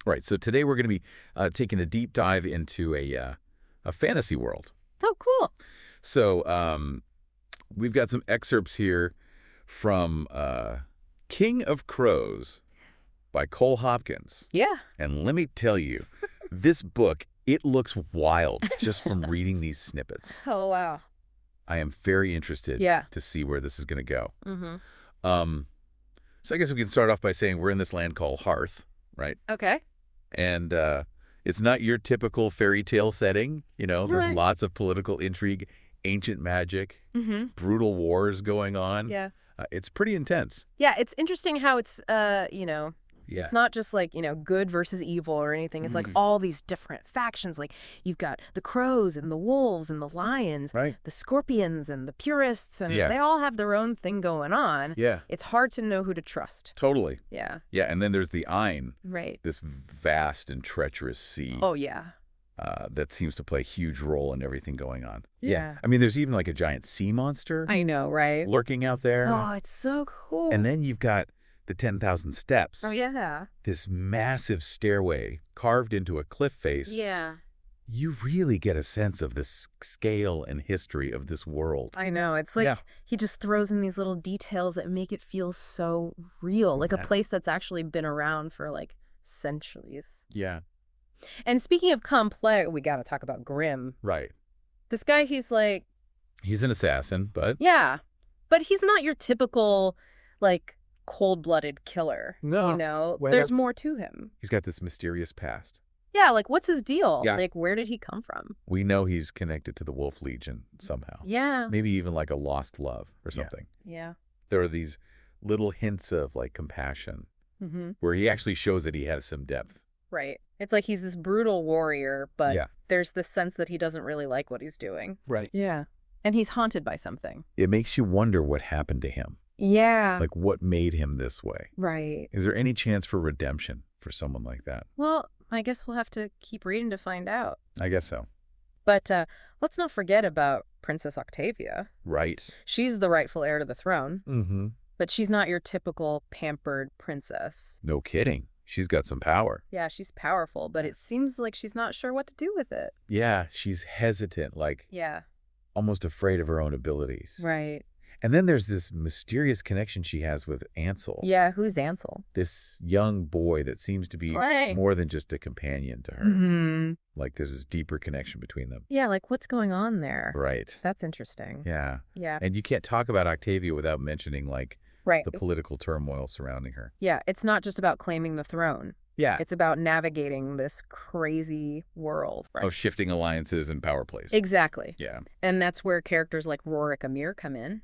Right, so today we're going to be taking a deep dive into a fantasy world. Oh, cool. So we've got some excerpts here from King of Crows by Cole Hopkins. Yeah. And let me tell you, this book, it looks wild just from reading these snippets. Oh, wow. I am very interested to see where this is going to go. Mm-hmm. So I guess we can start off by saying we're in this land called Harth, right? Okay. And it's not your typical fairy tale setting. You know, there's Right. lots of political intrigue, ancient magic, Mm-hmm. brutal wars going on. Yeah. It's pretty intense. Yeah, it's interesting how it's, Yeah. it's not just like, good versus evil or anything. It's like all these different factions. Like you've got the crows and the wolves and the lions, Right. the scorpions and the purists, and Yeah. they all have their own thing going on. Yeah. It's hard to know who to trust. Totally. Yeah. Yeah, and then there's the Ain, Right. this vast and treacherous sea Oh, yeah. that seems to play a huge role in everything going on. Yeah. I mean, there's even like a giant sea monster I know, right? lurking out there. Oh, it's so cool. And then you've got the 10,000 steps. Oh, yeah. This massive stairway carved into a cliff face. Yeah. You really get a sense of the scale and history of this world. I know. It's like he just throws in these little details that make it feel so real, like a place that's actually been around for like centuries. Yeah. And speaking of complex, we got to talk about Grimm. Right. This guy, he's like, He's an assassin, but... yeah, but he's not your typical like cold-blooded killer. No. You know, Well, there's more to him. He's got this mysterious past. Yeah, like what's his deal? Yeah. Like where did he come from? We know he's connected to the Wolf Legion somehow. Yeah. Maybe even like a lost love or something. Yeah. There are these little hints of like compassion Mm-hmm. where he actually shows that he has some depth. Right. It's like he's this brutal warrior, but Yeah. there's this sense that he doesn't really like what he's doing. Right. Yeah. And he's haunted by something. It makes you wonder what happened to him. Yeah. Like what made him this way? Right. Is there any chance for redemption for someone like that? Well, I guess we'll have to keep reading to find out. I guess so. But let's not forget about Princess Octavia. Right. She's the rightful heir to the throne, Mm-hmm. but she's not your typical pampered princess. No kidding. She's got some power. Yeah, she's powerful, but it seems like she's not sure what to do with it. Yeah, she's hesitant, like Yeah. almost afraid of her own abilities. Right. And then there's this mysterious connection she has with Ansel. Yeah, who's Ansel? This young boy that seems to be Right. more than just a companion to her. Mm-hmm. Like there's this deeper connection between them. Yeah, like what's going on there? Right. That's interesting. Yeah. Yeah. And you can't talk about Octavia without mentioning like Right. the political turmoil surrounding her. Yeah, it's not just about claiming the throne. Yeah. It's about navigating this crazy world. Right. Of shifting alliances and power plays. Exactly. Yeah. And that's where characters like Rhoric Amir come in.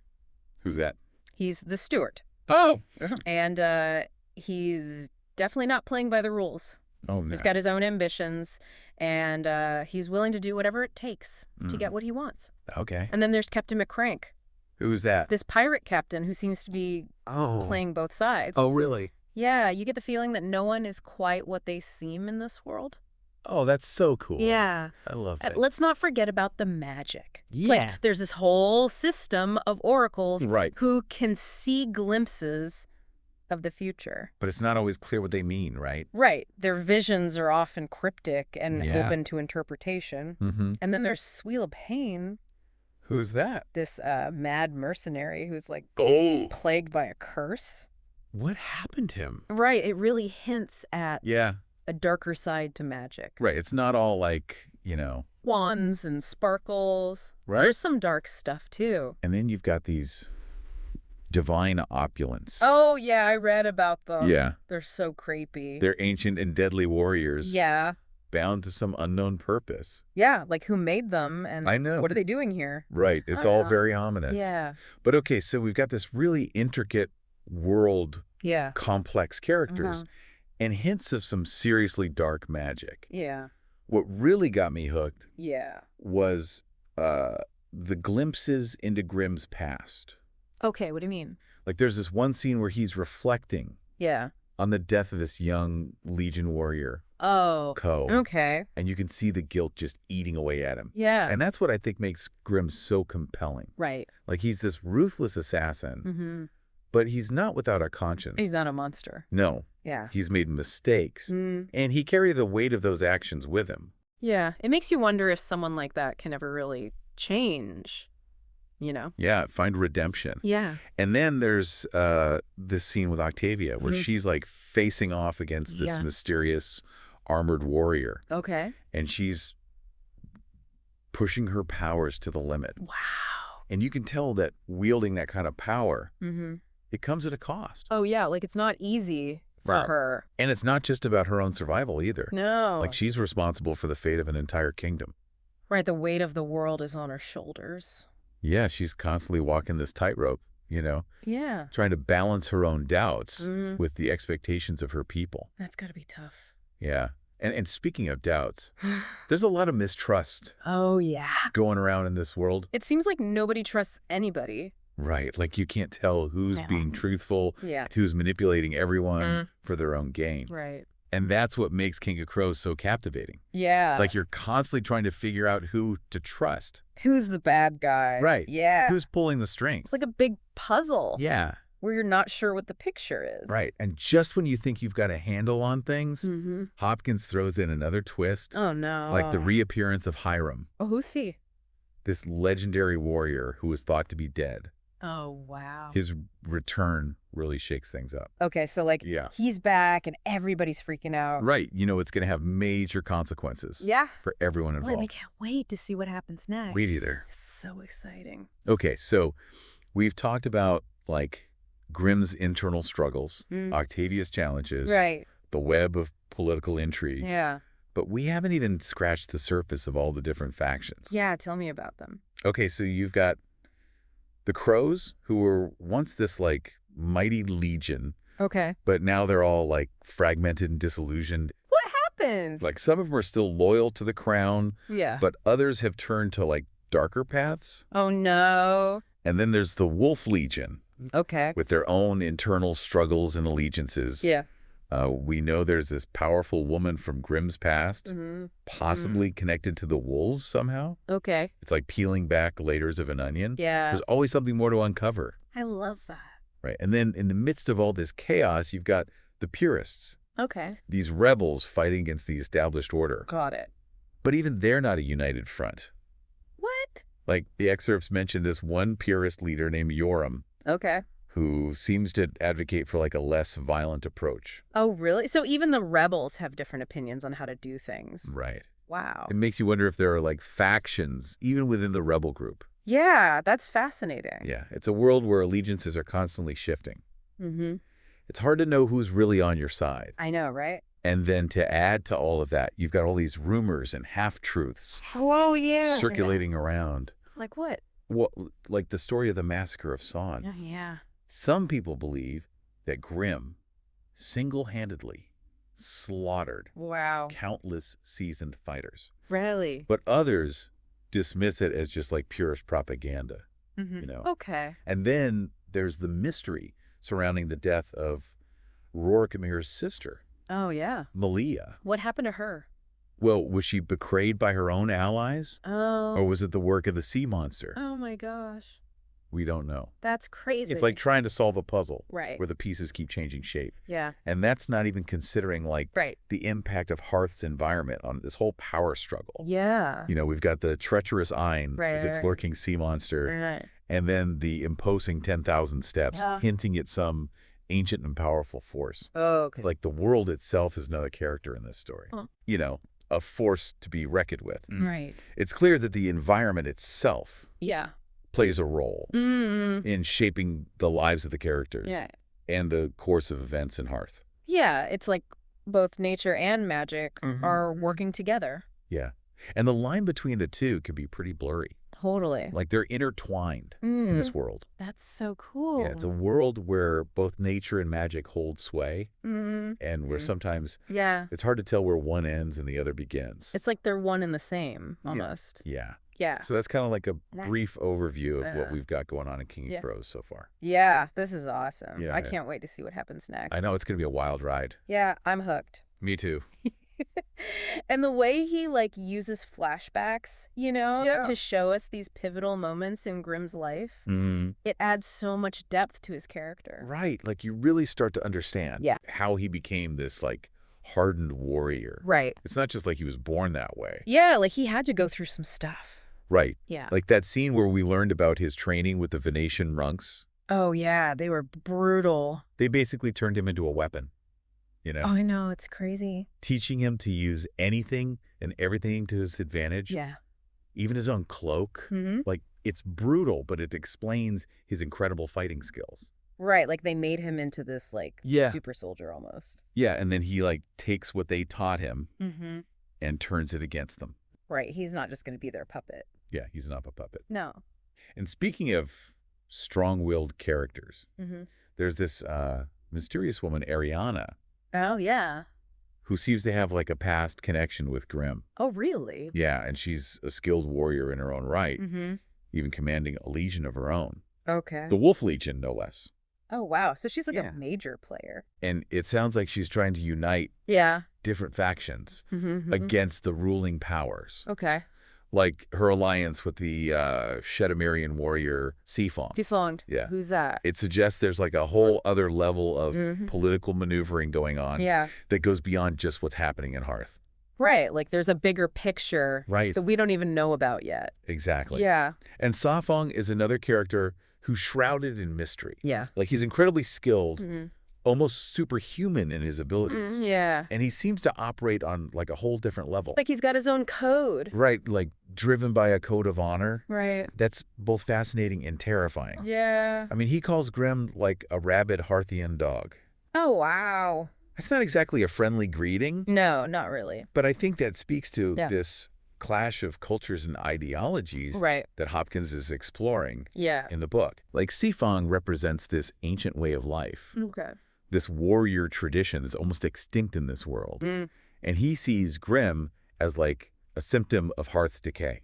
Who's that? He's the steward. Oh. Yeah. And he's definitely not playing by the rules. Oh, no. He's got his own ambitions, and he's willing to do whatever it takes to Mm. get what he wants. Okay. And then there's Captain McCrank, Who's that? this pirate captain who seems to be playing both sides. Oh, really? Yeah, you get the feeling that no one is quite what they seem in this world. Oh, that's so cool. Yeah. I love that. Let's not forget about the magic. Yeah. Like, there's this whole system of oracles Right. who can see glimpses of the future. But it's not always clear what they mean, right? Right. Their visions are often cryptic and Yeah. open to interpretation. Mm-hmm. And then there's Sweela Payne, Who's that? this mad mercenary who's like Oh. plagued by a curse. What happened to him? Right. It really hints at Yeah. a darker side to magic. Right. It's not all like, you know. Wands and sparkles. Right. There's some dark stuff too. And then you've got these divine opulence. Oh, yeah, I read about them. Yeah. They're so creepy. They're ancient and deadly warriors. Yeah. Bound to some unknown purpose. Yeah, like who made them and I know. what are they doing here? Right. It's I all know. very ominous. Yeah. But okay, so we've got this really intricate world, Yeah. complex characters, Mhm. and hints of some seriously dark magic. Yeah. What really got me hooked Yeah. was the glimpses into Grimm's past. Okay, what do you mean? Like there's this one scene where he's reflecting Yeah. on the death of this young Legion warrior, Oh. Coup, Okay. and you can see the guilt just eating away at him. Yeah. And that's what I think makes Grimm so compelling. Right. Like he's this ruthless assassin, Mm-hmm. But he's not without a conscience. He's not a monster. No. Yeah. He's made mistakes, and he carried the weight of those actions with him. Yeah. It makes you wonder if someone like that can ever really change, you know? Yeah, find redemption. Yeah. And then there's this scene with Octavia where she's like facing off against this mysterious armored warrior. Okay. And she's pushing her powers to the limit. Wow. And you can tell that wielding that kind of power, it comes at a cost. Oh, yeah. Like, it's not easy for her. And it's not just about her own survival either. No. Like, she's responsible for the fate of an entire kingdom. Right. The weight of the world is on her shoulders. Yeah, she's constantly walking this tightrope, you know? Yeah. Trying to balance her own doubts with the expectations of her people. That's got to be tough. Yeah. And speaking of doubts, there's a lot of mistrust going around in this world. It seems like nobody trusts anybody. Right. Like you can't tell who's being truthful, who's manipulating everyone for their own gain. Right. And that's what makes King of Crows so captivating. Yeah. Like you're constantly trying to figure out who to trust. Who's the bad guy? Right. Yeah. Who's pulling the strings. It's like a big puzzle. Yeah. Where you're not sure what the picture is. Right. And just when you think you've got a handle on things, Hopkins throws in another twist. Oh, no. Like the reappearance of Hiram. Oh, who's he? This legendary warrior who was thought to be dead. Oh, wow. His return really shakes things up. Okay, so like he's back and everybody's freaking out. Right. You know, it's going to have major consequences. Yeah. For everyone involved. Well, I can't wait to see what happens next. Me neither. So exciting. Okay, so we've talked about like Grimm's internal struggles, Octavia's challenges, the web of political intrigue. Yeah. But we haven't even scratched the surface of all the different factions. Yeah, tell me about them. Okay, so you've got the Crows, who were once this like mighty legion. Okay. But now they're all like fragmented and disillusioned. What happened? Like some of them are still loyal to the crown. Yeah. But others have turned to like darker paths. Oh, no. And then there's the Wolf Legion. Okay. With their own internal struggles and allegiances. Yeah. We know there's this powerful woman from Grimm's past, possibly connected to the wolves somehow. Okay. It's like peeling back layers of an onion. Yeah. There's always something more to uncover. I love that. Right. And then in the midst of all this chaos, you've got the purists. Okay. These rebels fighting against the established order. Got it. But even they're not a united front. What? Like the excerpts mention this one purist leader named Yoram. Okay. Who seems to advocate for like a less violent approach. Oh, really? So even the rebels have different opinions on how to do things. Right. Wow. It makes you wonder if there are like factions even within the rebel group. Yeah, that's fascinating. Yeah, it's a world where allegiances are constantly shifting. It's hard to know who's really on your side. I know, right? And then to add to all of that, you've got all these rumors and half-truths circulating around. Like what? Well, like the story of the massacre of Thonde. Oh, yeah. Some people believe that Grimm single-handedly slaughtered countless seasoned fighters. Really? But others dismiss it as just like purest propaganda, you know? Okay. And then there's the mystery surrounding the death of Rhoric Amir's sister. Oh, yeah. Malia. What happened to her? Well, was she betrayed by her own allies? Oh. Or was it the work of the sea monster? Oh, my gosh. We don't know. That's crazy. It's like trying to solve a puzzle. Right. Where the pieces keep changing shape. Yeah. And that's not even considering like the impact of Harth's environment on this whole power struggle. Yeah. You know, we've got the treacherous Ein with its lurking sea monster. And then the imposing 10,000 steps hinting at some ancient and powerful force. Oh, okay. Like the world itself is another character in this story. You know, a force to be reckoned with. Right. It's clear that the environment itself plays a role in shaping the lives of the characters and the course of events in Harth. Yeah, it's like both nature and magic are working together. Yeah. And the line between the two can be pretty blurry. Totally. Like they're intertwined in this world. That's so cool. Yeah, it's a world where both nature and magic hold sway and where sometimes it's hard to tell where one ends and the other begins. It's like they're one and the same, almost. Yeah. Yeah. So that's kind of like a brief overview of what we've got going on in King of Crows so far. Yeah, this is awesome. Yeah, I can't wait to see what happens next. I know, it's going to be a wild ride. Yeah, I'm hooked. Me too. And the way he, like, uses flashbacks, you know, to show us these pivotal moments in Grimm's life, it adds so much depth to his character. Right. Like, you really start to understand how he became this, like, hardened warrior. Right. It's not just like he was born that way. Yeah, like, he had to go through some stuff. Right. Yeah. Like that scene where we learned about his training with the Venetian monks. Oh, yeah. They were brutal. They basically turned him into a weapon. You know? Oh, I know. It's crazy. Teaching him to use anything and everything to his advantage. Yeah. Even his own cloak. Like, it's brutal, but it explains his incredible fighting skills. Right. Like, they made him into this, like, super soldier almost. Yeah. And then he, like, takes what they taught him and turns it against them. Right. He's not just going to be their puppet. Yeah. He's not a puppet. No. And speaking of strong-willed characters, there's this mysterious woman, Eriana. Oh, yeah. Who seems to have, like, a past connection with Grimm. Oh, really? Yeah, and she's a skilled warrior in her own right, even commanding a legion of her own. Okay. The Wolf Legion, no less. Oh, wow. So she's like a major player. And it sounds like she's trying to unite different factions against the ruling powers. Okay. Like her alliance with the Shadomurian warrior Saefong. Saefong. Yeah. Who's that? It suggests there's like a whole other level of political maneuvering going on that goes beyond just what's happening in Harth. Right. Like there's a bigger picture that we don't even know about yet. Exactly. Yeah. And Saefong is another character who's shrouded in mystery. Yeah. Like he's incredibly skilled, almost superhuman in his abilities. Yeah. And he seems to operate on like a whole different level. Like he's got his own code. Right. Like driven by a code of honor. Right. That's both fascinating and terrifying. Yeah. I mean, he calls Grimm like a rabid Harthian dog. Oh, wow. That's not exactly a friendly greeting. No, not really. But I think that speaks to this clash of cultures and ideologies that Hopkins is exploring in the book. Like Saefong represents this ancient way of life. Okay. This warrior tradition that's almost extinct in this world. And he sees Grimm as like a symptom of Harth's decay.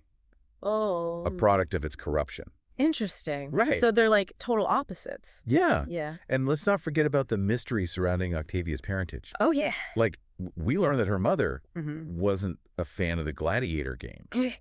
Oh. A product of its corruption. Interesting. Right. So they're like total opposites. Yeah. Yeah. And let's not forget about the mystery surrounding Octavia's parentage. Oh, yeah. Like, we learned that her mother wasn't a fan of the gladiator games.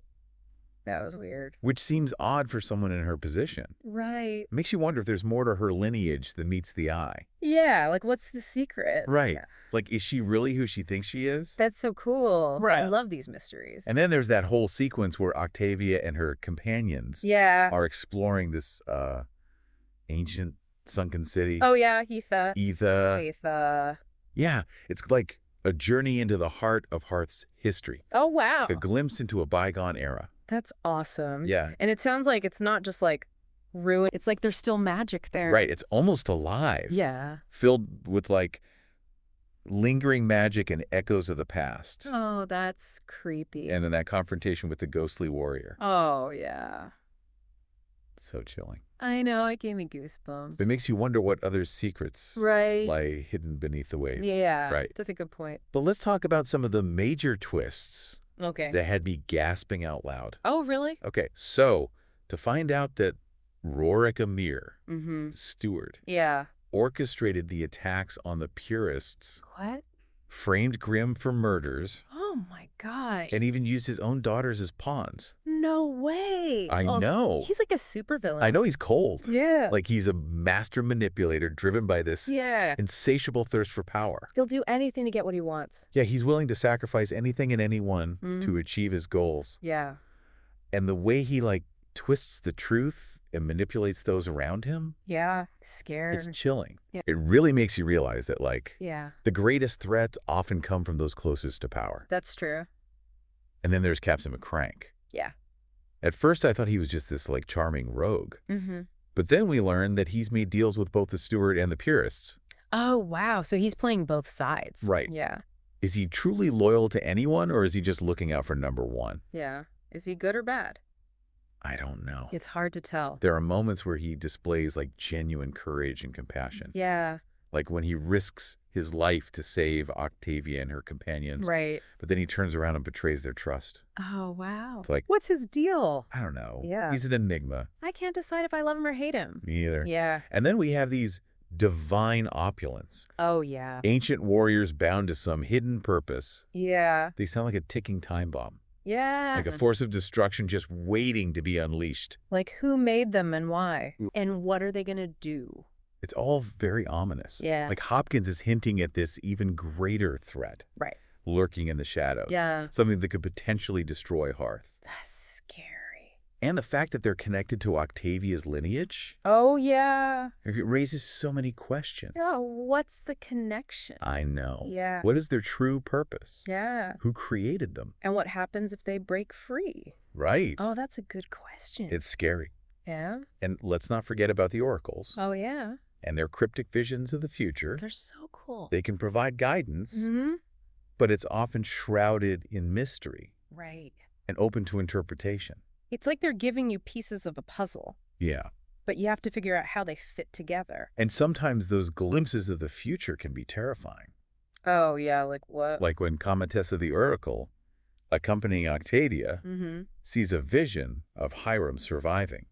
That was weird. Which seems odd for someone in her position. Right. Makes you wonder if there's more to her lineage than meets the eye. Yeah, like what's the secret? Right. Yeah. Like, is she really who she thinks she is? That's so cool. Right. I love these mysteries. And then there's that whole sequence where Octavia and her companions are exploring this ancient sunken city. Oh, yeah, Heatha. Heatha. Yeah, it's like a journey into the heart of Harth's history. Oh, wow. Like a glimpse into a bygone era. That's awesome. Yeah. And it sounds like it's not just like ruin. It's like there's still magic there. Right. It's almost alive. Yeah. Filled with like lingering magic and echoes of the past. Oh, that's creepy. And then that confrontation with the ghostly warrior. Oh, yeah. So chilling. I know. It gave me goosebumps. It makes you wonder what other secrets lie hidden beneath the waves. Yeah. Right. That's a good point. But let's talk about some of the major twists. Okay. That had me gasping out loud. Oh, really? Okay. So, to find out that Rhoric Amir, the steward, orchestrated the attacks on the purists. What? Framed Grimm for murders. Oh, my God. And even used his own daughters as pawns. No way. I know. He's like a supervillain. I know he's cold. Yeah. Like he's a master manipulator driven by this insatiable thirst for power. He'll do anything to get what he wants. Yeah, he's willing to sacrifice anything and anyone to achieve his goals. Yeah. And the way he like twists the truth and manipulates those around him. Yeah, scared. It's chilling. Yeah. It really makes you realize that like the greatest threats often come from those closest to power. That's true. And then there's Captain McCrank. Yeah. At first I thought he was just this like charming rogue. But then we learned that he's made deals with both the Steward and the purists. Oh, wow. So he's playing both sides. Right. Yeah. Is he truly loyal to anyone or is he just looking out for number one? Yeah. Is he good or bad? I don't know. It's hard to tell. There are moments where he displays like genuine courage and compassion. Yeah. Like when he risks his life to save Octavia and her companions. Right. But then he turns around and betrays their trust. Oh, wow. It's like, what's his deal? I don't know. Yeah. He's an enigma. I can't decide if I love him or hate him. Me either. Yeah. And then we have these divine opulence. Oh, yeah. Ancient warriors bound to some hidden purpose. Yeah. They sound like a ticking time bomb. Yeah. Like a force of destruction just waiting to be unleashed. Like, who made them and why? And what are they going to do? It's all very ominous. Yeah. Like Hopkins is hinting at this even greater threat. Right. Lurking in the shadows. Yeah. Something that could potentially destroy Harth. That's scary. And the fact that they're connected to Octavia's lineage. Oh, yeah. It raises so many questions. Oh, what's the connection? I know. Yeah. What is their true purpose? Yeah. Who created them? And what happens if they break free? Right. Oh, that's a good question. It's scary. Yeah. And let's not forget about the oracles. Oh, yeah. And their cryptic visions of the future. They're so cool. They can provide guidance, Mm-hmm. but it's often shrouded in mystery. Right. And open to interpretation. It's like they're giving you pieces of a puzzle. Yeah. But you have to figure out how they fit together. And sometimes those glimpses of the future can be terrifying. Oh, yeah, like what? Like when Cometessa the Oracle, accompanying Octavia, sees a vision of Hiram surviving.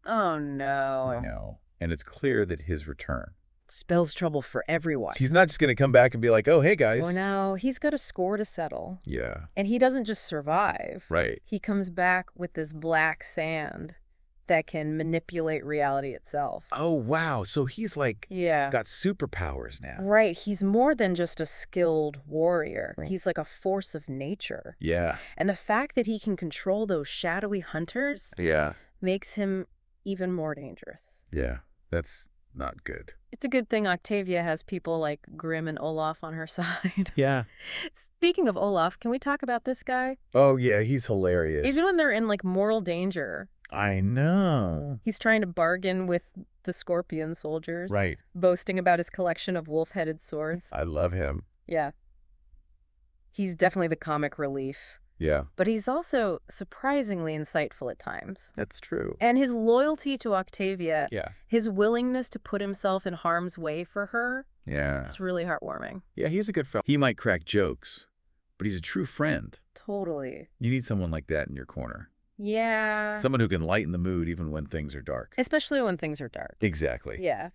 Oh, no. I know. And it's clear that his return spells trouble for everyone. He's not just going to come back and be like, oh, hey, guys. Oh, no. He's got a score to settle. Yeah. And he doesn't just survive. Right. He comes back with this black sand that can manipulate reality itself. Oh, wow. So he's like got superpowers now. Right. He's more than just a skilled warrior. Right. He's like a force of nature. Yeah. And the fact that he can control those shadowy hunters makes him even more dangerous. Yeah. That's not good. It's a good thing Octavia has people like Grimm and Olaf on her side. Yeah. Speaking of Olaf, can we talk about this guy? Oh, yeah. He's hilarious. Even when they're in like mortal danger. I know. He's trying to bargain with the Scorpion soldiers. Right. Boasting about his collection of wolf-headed swords. I love him. Yeah. He's definitely the comic relief. Yeah. But he's also surprisingly insightful at times. That's true. And his loyalty to Octavia, yeah, his willingness to put himself in harm's way for her, it's really heartwarming. Yeah, he's a good fellow. He might crack jokes, but he's a true friend. Totally. You need someone like that in your corner. Yeah. Someone who can lighten the mood even when things are dark. Especially when things are dark. Exactly. Yeah.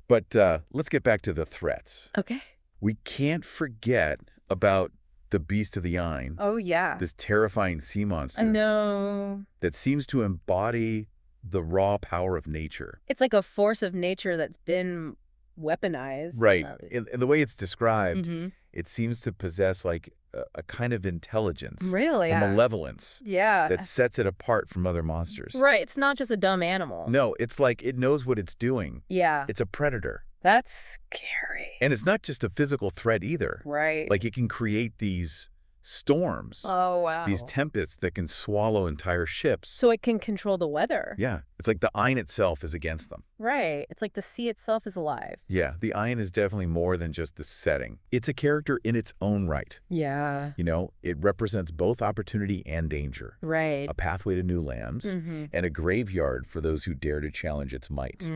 But let's get back to the threats. Okay. We can't forget about the Beast of the Yine. Oh, yeah. This terrifying sea monster. I know. That seems to embody the raw power of nature. It's like a force of nature that's been weaponized. Right. In the way it's described, it seems to possess like a kind of intelligence. Really? A malevolence. Yeah. That sets it apart from other monsters. Right. It's not just a dumb animal. No, it's like it knows what it's doing. Yeah. It's a predator. That's scary. And it's not just a physical threat either. Right. Like it can create these storms. Oh, wow. These tempests that can swallow entire ships. So it can control the weather. Yeah. It's like the Ayn itself is against them. Right. It's like the sea itself is alive. Yeah. The Ayn is definitely more than just the setting. It's a character in its own right. Yeah. You know, it represents both opportunity and danger. Right. A pathway to new lands and a graveyard for those who dare to challenge its might.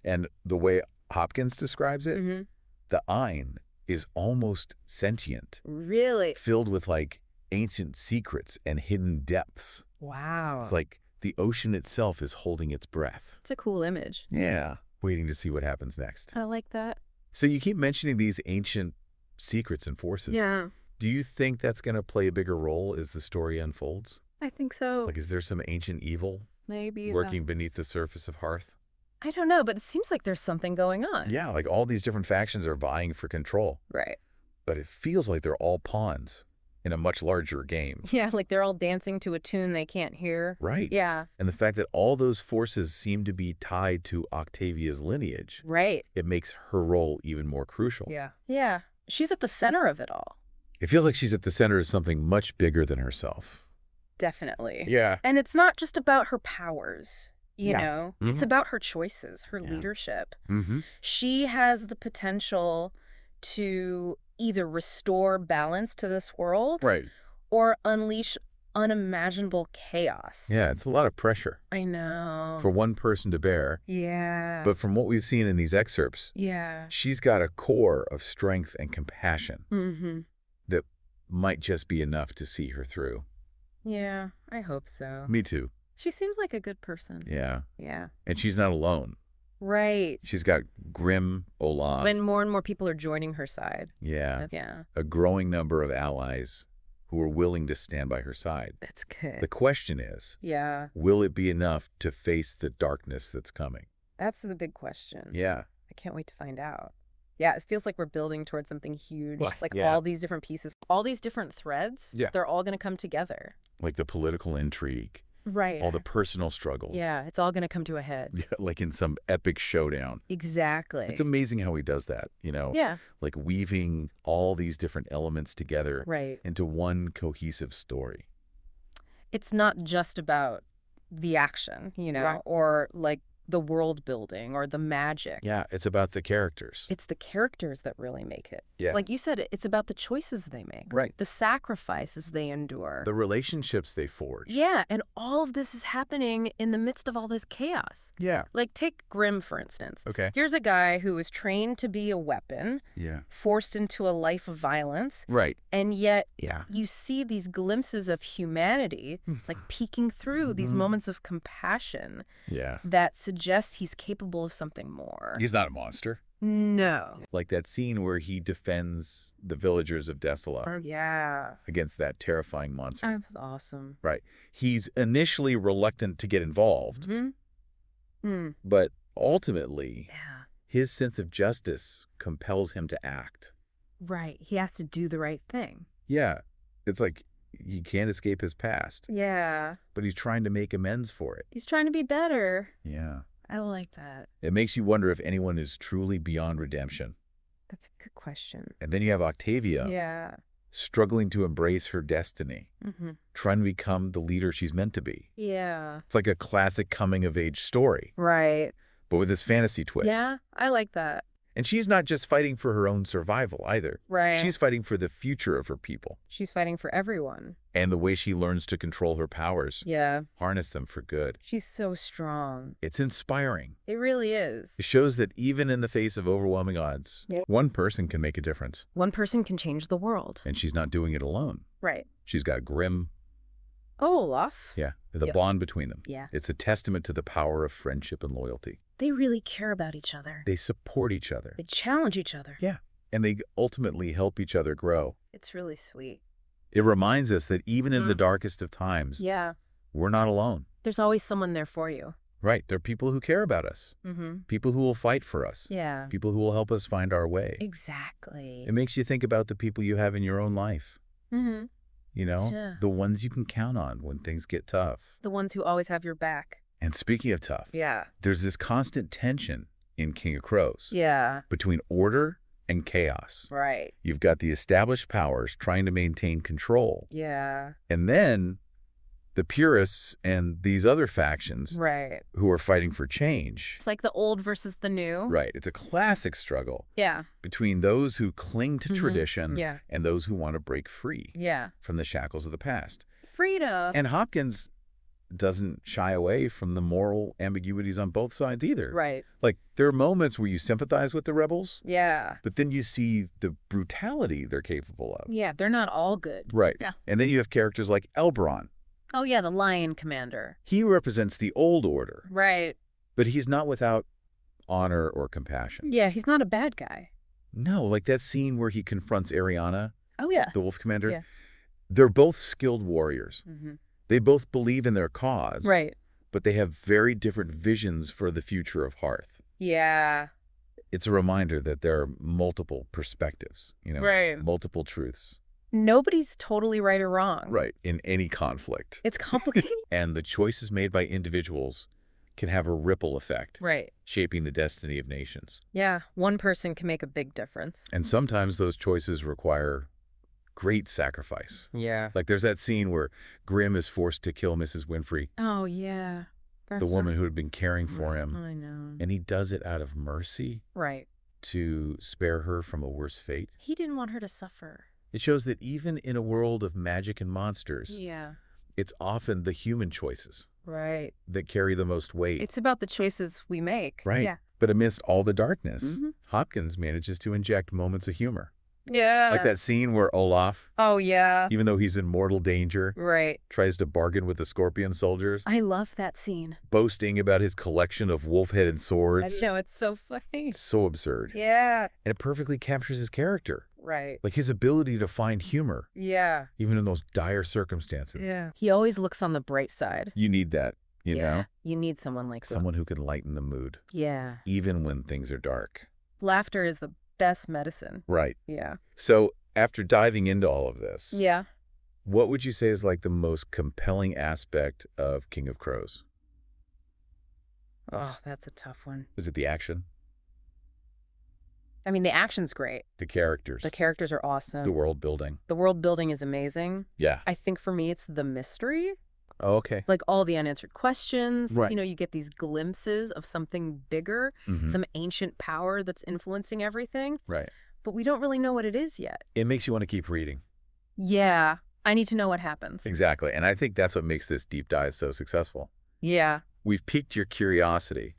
And the way Hopkins describes it, the Ayn is almost sentient. Really? Filled with like ancient secrets and hidden depths. Wow. It's like the ocean itself is holding its breath. It's a cool image. Yeah. Waiting to see what happens next. I like that. So you keep mentioning these ancient secrets and forces. Yeah. Do you think that's going to play a bigger role as the story unfolds? I think so. Like, is there some ancient evil maybe lurking beneath the surface of Harth? I don't know, but it seems like there's something going on. Yeah, like all these different factions are vying for control. Right. But it feels like they're all pawns in a much larger game. Yeah, like they're all dancing to a tune they can't hear. Right. Yeah. And the fact that all those forces seem to be tied to Octavia's lineage. Right. It makes her role even more crucial. Yeah. Yeah. She's at the center of it all. It feels like she's at the center of something much bigger than herself. Definitely. Yeah. And it's not just about her powers. You know, it's about her choices, her leadership. She has the potential to either restore balance to this world or unleash unimaginable chaos. Yeah, it's a lot of pressure. I know. For one person to bear. Yeah. But from what we've seen in these excerpts, she's got a core of strength and compassion that might just be enough to see her through. Yeah, I hope so. Me too. She seems like a good person. Yeah. Yeah. And she's not alone. Right. She's got grim Olaf. And more people are joining her side. Yeah. Yeah. A growing number of allies who are willing to stand by her side. That's good. The question is, will it be enough to face the darkness that's coming? That's the big question. Yeah. I can't wait to find out. Yeah, it feels like we're building towards something huge. Well, like all these different pieces, all these different threads, they're all going to come together. Like the political intrigue. Right. All the personal struggle. Yeah, it's all going to come to a head. Yeah, like in some epic showdown. Exactly. It's amazing how he does that, you know? Yeah. Like weaving all these different elements together into one cohesive story. It's not just about the action, you know, or like the world building or the magic. Yeah, it's about the characters. It's the characters that really make it. Yeah. Like you said, it's about the choices they make. Right. The sacrifices they endure. The relationships they forge. Yeah, and all of this is happening in the midst of all this chaos. Yeah. Like take Grimm, for instance. Okay. Here's a guy who was trained to be a weapon. Yeah. Forced into a life of violence. Right. And yet you see these glimpses of humanity like peeking through these moments of compassion. Yeah. That suggests he's capable of something more. He's not a monster. No. Like that scene where he defends the villagers of Desola. Oh, yeah. Against that terrifying monster. That was awesome. Right. He's initially reluctant to get involved. But ultimately, his sense of justice compels him to act. Right. He has to do the right thing. Yeah. It's like he can't escape his past. Yeah. But he's trying to make amends for it. He's trying to be better. Yeah. I like that. It makes you wonder if anyone is truly beyond redemption. That's a good question. And then you have Octavia. Yeah. Struggling to embrace her destiny. Trying to become the leader she's meant to be. Yeah. It's like a classic coming-of-age story. Right. But with this fantasy twist. Yeah, I like that. And she's not just fighting for her own survival either. Right. She's fighting for the future of her people. She's fighting for everyone. And the way she learns to control her powers. Yeah. Harness them for good. She's so strong. It's inspiring. It really is. It shows that even in the face of overwhelming odds, one person can make a difference. One person can change the world. And she's not doing it alone. Right. She's got Grimm. Olaf. Yeah. The bond between them. Yeah. It's a testament to the power of friendship and loyalty. They really care about each other. They support each other. They challenge each other. Yeah. And they ultimately help each other grow. It's really sweet. It reminds us that even in the darkest of times, we're not alone. There's always someone there for you. Right. There are people who care about us. People who will fight for us. Yeah. People who will help us find our way. Exactly. It makes you think about the people you have in your own life. You know, the ones you can count on when things get tough. The ones who always have your back. And speaking of tough, there's this constant tension in King of Crows. Yeah. Between order and chaos. Right. You've got the established powers trying to maintain control. Yeah. And then the purists and these other factions who are fighting for change. It's like the old versus the new. Right. It's a classic struggle. Yeah. Between those who cling to tradition and those who want to break free from the shackles of the past. Freedom. And Hopkins doesn't shy away from the moral ambiguities on both sides either. Right. Like, there are moments where you sympathize with the rebels. Yeah. But then you see the brutality they're capable of. Yeah, they're not all good. Right. Yeah. And then you have characters like Elbron. Oh, yeah, the Lion Commander. He represents the old order. Right. But he's not without honor or compassion. Yeah, he's not a bad guy. No, like that scene where he confronts Eriana. Oh, yeah. The Wolf Commander. Yeah. They're both skilled warriors. They both believe in their cause. Right. But they have very different visions for the future of Harth. Yeah. It's a reminder that there are multiple perspectives, you know, multiple truths. Nobody's totally right or wrong. Right. In any conflict. It's complicated. And the choices made by individuals can have a ripple effect. Right. Shaping the destiny of nations. Yeah. One person can make a big difference. And sometimes those choices require great sacrifice. Yeah. Like there's that scene where Grimm is forced to kill Mrs. Winfrey. Oh, yeah. The woman who had been caring for him. I know. And he does it out of mercy. Right. To spare her from a worse fate. He didn't want her to suffer. It shows that even in a world of magic and monsters, it's often the human choices that carry the most weight. It's about the choices we make. Right. Yeah. But amidst all the darkness, Hopkins manages to inject moments of humor. Yeah. Like that scene where Olaf, oh, yeah. even though he's in mortal danger, right. tries to bargain with the scorpion soldiers. I love that scene. Boasting about his collection of wolf-headed swords. I know, it's so funny. It's so absurd. Yeah. And it perfectly captures his character. Right. Like his ability to find humor. Yeah. Even in those dire circumstances. Yeah. He always looks on the bright side. You need that, you know? You need someone like that. Someone who can lighten the mood. Yeah. Even when things are dark. Laughter is the best medicine. Right. Yeah. So after diving into all of this, yeah. what would you say is like the most compelling aspect of King of Crows? Oh, that's a tough one. Is it the action? I mean, the action's great. The characters. The characters are awesome. The world building. The world building is amazing. Yeah. I think for me, it's the mystery. Oh, okay. Like all the unanswered questions. Right. You know, you get these glimpses of something bigger, some ancient power that's influencing everything. Right. But we don't really know what it is yet. It makes you want to keep reading. Yeah. I need to know what happens. Exactly. And I think that's what makes this deep dive so successful. Yeah. We've piqued your curiosity,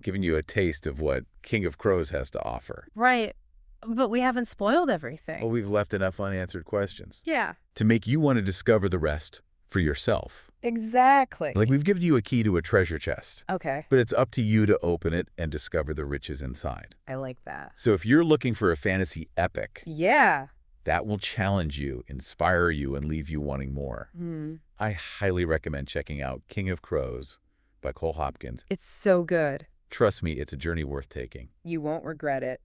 given you a taste of what King of Crows has to offer. Right. But we haven't spoiled everything. Well, we've left enough unanswered questions. Yeah. To make you want to discover the rest for yourself. Exactly. Like we've given you a key to a treasure chest. Okay. But it's up to you to open it and discover the riches inside. I like that. So if you're looking for a fantasy epic, yeah, that will challenge you, inspire you, and leave you wanting more. I highly recommend checking out King of Crows by Cole Hopkins. It's so good. Trust me, it's a journey worth taking. You won't regret it.